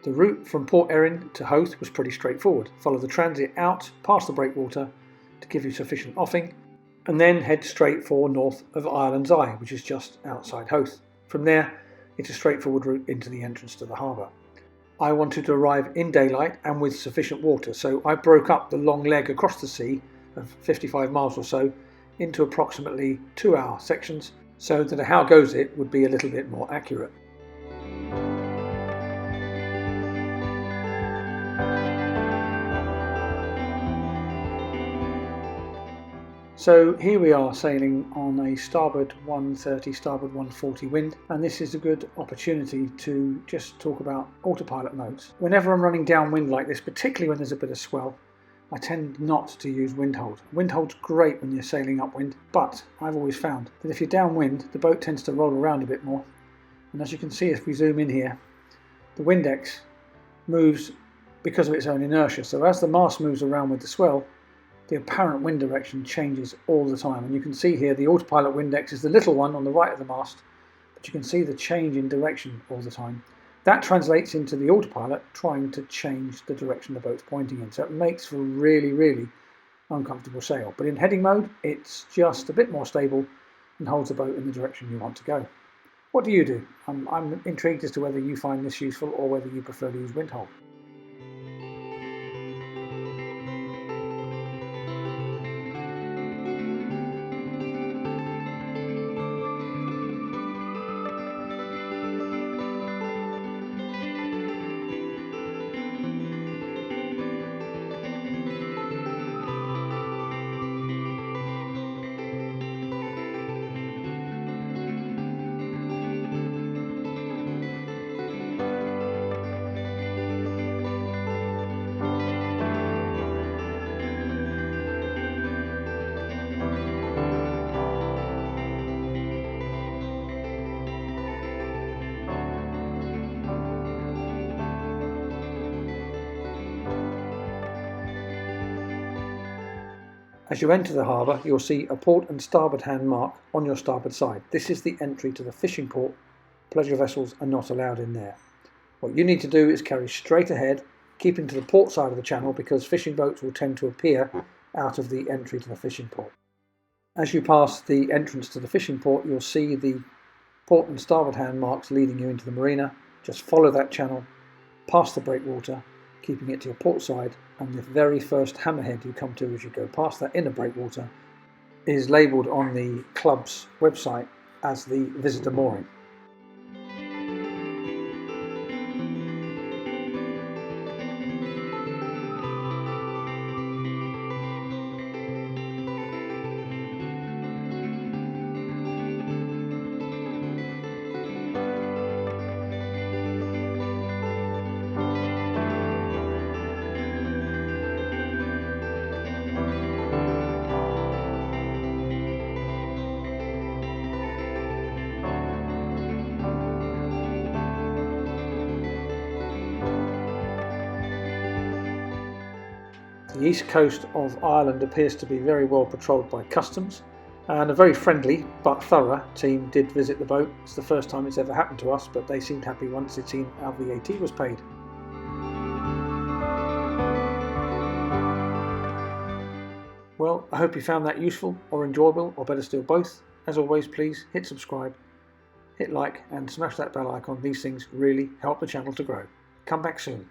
The route from Port Erin to Howth was pretty straightforward. Follow the transit out past the breakwater to give you sufficient offing, and then head straight for north of Ireland's Eye, which is just outside Howth. From there, it's a straightforward route into the entrance to the harbour. I wanted to arrive in daylight and with sufficient water, so I broke up the long leg across the sea of 55 miles or so into approximately 2-hour sections so that a how goes it would be a little bit more accurate. So here we are sailing on a starboard 130, starboard 140 wind, and this is a good opportunity to just talk about autopilot modes. Whenever I'm running downwind like this, particularly when there's a bit of swell, I tend not to use wind hold. Wind hold's great when you're sailing upwind, but I've always found that if you're downwind, the boat tends to roll around a bit more. And as you can see, if we zoom in here, the Windex moves because of its own inertia. So as the mast moves around with the swell, the apparent wind direction changes all the time. And you can see here the autopilot Windex is the little one on the right of the mast, but you can see the change in direction all the time. That translates into the autopilot trying to change the direction the boat's pointing in. So it makes for a really, really uncomfortable sail. But in heading mode, it's just a bit more stable and holds the boat in the direction you want to go. What do you do? I'm intrigued as to whether you find this useful or whether you prefer to use wind hold. As you enter the harbour, you'll see a port and starboard hand mark on your starboard side. This is the entry to the fishing port. Pleasure vessels are not allowed in there. What you need to do is carry straight ahead, keeping to the port side of the channel because fishing boats will tend to appear out of the entry to the fishing port. As you pass the entrance to the fishing port, you'll see the port and starboard hand marks leading you into the marina. Just follow that channel, past the breakwater, keeping it to your port side, and the very first hammerhead you come to as you go past that inner breakwater is labelled on the club's website as the visitor mooring. The east coast of Ireland appears to be very well patrolled by customs, and a very friendly but thorough team did visit the boat. It's the first time it's ever happened to us, but they seemed happy once they'd seen how VAT was paid. Well, I hope you found that useful or enjoyable, or better still both. As always, please hit subscribe, hit like and smash that bell icon. These things really help the channel to grow. Come back soon.